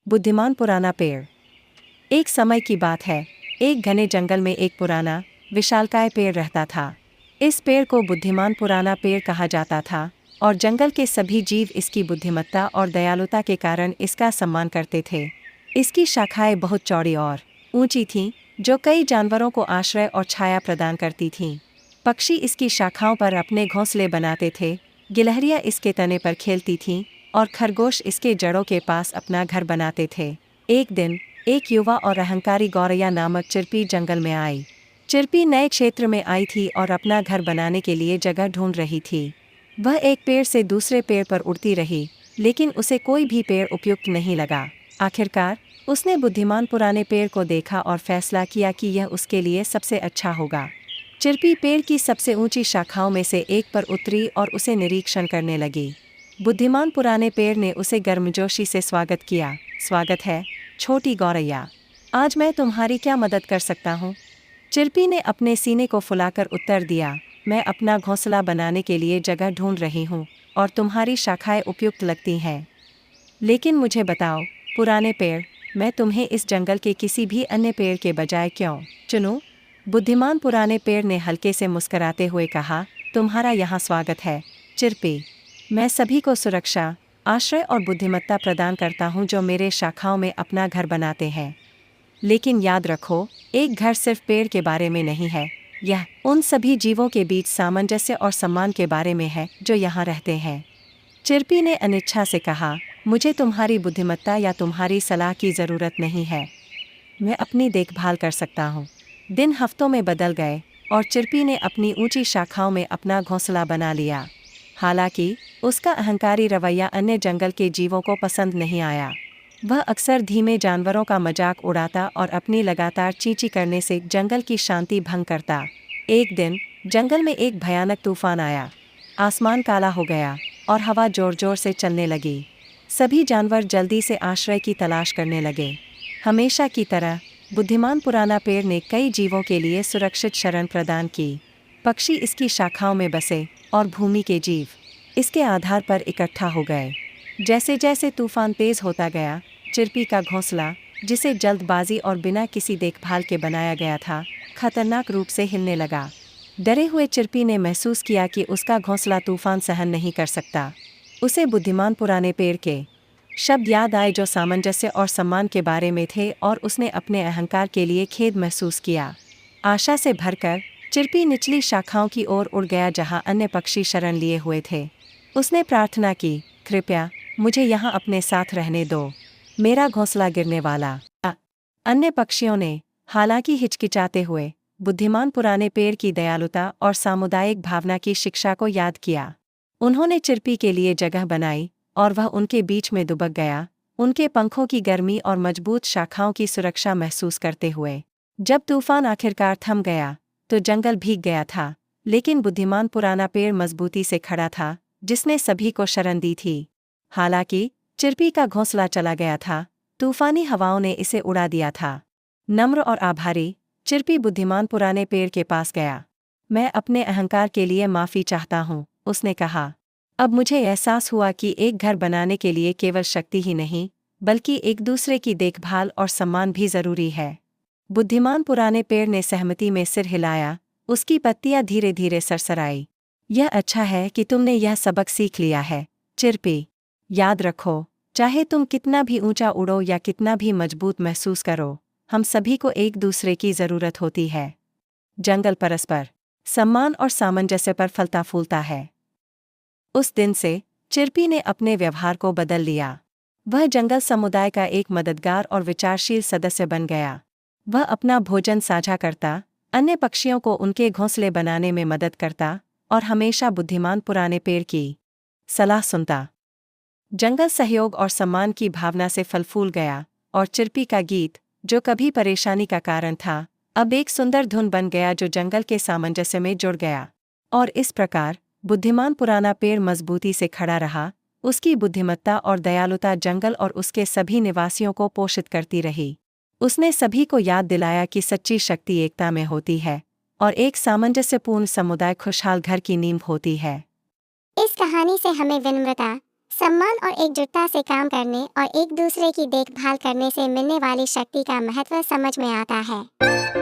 बुद्धिमान पुराना पेड़। एक समय की बात है, एक घने जंगल में एक पुराना विशालकाय पेड़ रहता था। इस पेड़ को बुद्धिमान पुराना पेड़ कहा जाता था और जंगल के सभी जीव इसकी बुद्धिमत्ता और दयालुता के कारण इसका सम्मान करते थे। इसकी शाखाएं बहुत चौड़ी और ऊंची थीं, जो कई जानवरों को आश्रय और छाया प्रदान करती थीं। पक्षी इसकी शाखाओं पर अपने घोंसले बनाते थे, गिलहरियां इसके तने पर खेलती थीं और खरगोश इसके जड़ों के पास अपना घर बनाते थे। एक दिन एक युवा और अहंकारी गौरैया नामक चिरपी जंगल में आई। चिरपी नए क्षेत्र में आई थी और अपना घर बनाने के लिए जगह ढूंढ रही थी। वह एक पेड़ से दूसरे पेड़ पर उड़ती रही, लेकिन उसे कोई भी पेड़ उपयुक्त नहीं लगा। आखिरकार उसने बुद्धिमान पुराने पेड़ को देखा और फैसला किया कि यह उसके लिए सबसे अच्छा होगा। चिरपी पेड़ की सबसे ऊंची शाखाओं में से एक पर उतरी और उसे निरीक्षण करने लगी। बुद्धिमान पुराने पेड़ ने उसे गर्मजोशी से स्वागत किया। स्वागत है, छोटी गौरैया। आज मैं तुम्हारी क्या मदद कर सकता हूँ? चिरपी ने अपने सीने को फुलाकर उत्तर दिया, मैं अपना घोंसला बनाने के लिए जगह ढूंढ रही हूँ और तुम्हारी शाखाएं उपयुक्त लगती हैं। लेकिन मुझे बताओ, पुराने पेड़, मैं तुम्हें इस जंगल के किसी भी अन्य पेड़ के बजाय क्यों चुनूं? बुद्धिमान पुराने पेड़ ने हल्के से मुस्कुराते हुए कहा, तुम्हारा यहाँ स्वागत है, चिरपी। मैं सभी को सुरक्षा, आश्रय और बुद्धिमत्ता प्रदान करता हूँ जो मेरे शाखाओं में अपना घर बनाते हैं। लेकिन याद रखो, एक घर सिर्फ पेड़ के बारे में नहीं है, यह उन सभी जीवों के बीच सामंजस्य और सम्मान के बारे में है जो यहाँ रहते हैं। चिरपी ने अनिच्छा से कहा, मुझे तुम्हारी बुद्धिमत्ता या तुम्हारी सलाह की ज़रूरत नहीं है। मैं अपनी देखभाल कर सकता हूँ। दिन हफ्तों में बदल गए और चिरपी ने अपनी ऊंची शाखाओं में अपना घोंसला बना लिया। हालांकि उसका अहंकारी रवैया अन्य जंगल के जीवों को पसंद नहीं आया। वह अक्सर धीमे जानवरों का मजाक उड़ाता और अपनी लगातार चींची करने से जंगल की शांति भंग करता। एक दिन जंगल में एक भयानक तूफान आया। आसमान काला हो गया और हवा जोर जोर से चलने लगी। सभी जानवर जल्दी से आश्रय की तलाश करने लगे। हमेशा की तरह बुद्धिमान पुराना पेड़ ने कई जीवों के लिए सुरक्षित शरण प्रदान की। पक्षी इसकी शाखाओं में बसे और भूमि के जीव इसके आधार पर इकट्ठा हो गए। जैसे जैसे तूफान तेज होता गया, चिरपी का घोंसला, जिसे जल्दबाजी और बिना किसी देखभाल के बनाया गया था, खतरनाक रूप से हिलने लगा। डरे हुए चिरपी ने महसूस किया कि उसका घोंसला तूफान सहन नहीं कर सकता। उसे बुद्धिमान पुराने पेड़ के शब्द याद आए जो सामंजस्य और सम्मान के बारे में थे और उसने अपने अहंकार के लिए खेद महसूस किया। आशा से भरकर चिरपी निचली शाखाओं की ओर उड़ गया जहां अन्य पक्षी शरण लिए हुए थे। उसने प्रार्थना की, कृपया मुझे यहाँ अपने साथ रहने दो, मेरा घोंसला गिरने वाला। अन्य पक्षियों ने, हालांकि हिचकिचाते हुए, बुद्धिमान पुराने पेड़ की दयालुता और सामुदायिक भावना की शिक्षा को याद किया। उन्होंने चिरपी के लिए जगह बनाई और वह उनके बीच में दुबक गया, उनके पंखों की गर्मी और मजबूत शाखाओं की सुरक्षा महसूस करते हुए। जब तूफान आखिरकार थम गया तो जंगल भीग गया था, लेकिन बुद्धिमान पुराना पेड़ मजबूती से खड़ा था, जिसने सभी को शरण दी थी। हालांकि चिरपी का घोंसला चला गया था, तूफानी हवाओं ने इसे उड़ा दिया था। नम्र और आभारी, चिरपी बुद्धिमान पुराने पेड़ के पास गया। मैं अपने अहंकार के लिए माफ़ी चाहता हूँ, उसने कहा। अब मुझे एहसास हुआ कि एक घर बनाने के लिए केवल शक्ति ही नहीं, बल्कि एक दूसरे की देखभाल और सम्मान भी जरूरी है। बुद्धिमान पुराने पेड़ ने सहमति में सिर हिलाया, उसकी पत्तियां धीरे धीरे सरसराई। यह अच्छा है कि तुमने यह सबक सीख लिया है, चिरपी। याद रखो, चाहे तुम कितना भी ऊंचा उड़ो या कितना भी मजबूत महसूस करो, हम सभी को एक दूसरे की जरूरत होती है। जंगल परस्पर सम्मान और सामंजस्य पर फलता फूलता है। उस दिन से चिरपी ने अपने व्यवहार को बदल लिया। वह जंगल समुदाय का एक मददगार और विचारशील सदस्य बन गया। वह अपना भोजन साझा करता, अन्य पक्षियों को उनके घोंसले बनाने में मदद करता और हमेशा बुद्धिमान पुराने पेड़ की सलाह सुनता। जंगल सहयोग और सम्मान की भावना से फल फूल गया और चिरपी का गीत, जो कभी परेशानी का कारण था, अब एक सुंदर धुन बन गया जो जंगल के सामंजस्य में जुड़ गया। और इस प्रकार बुद्धिमान पुराना पेड़ मजबूती से खड़ा रहा। उसकी बुद्धिमत्ता और दयालुता जंगल और उसके सभी निवासियों को पोषित करती रही। उसने सभी को याद दिलाया कि सच्ची शक्ति एकता में होती है और एक सामंजस्यपूर्ण समुदाय खुशहाल घर की नींव होती है। इस कहानी से हमें विनम्रता, सम्मान और एकजुटता से काम करने और एक दूसरे की देखभाल करने से मिलने वाली शक्ति का महत्व समझ में आता है।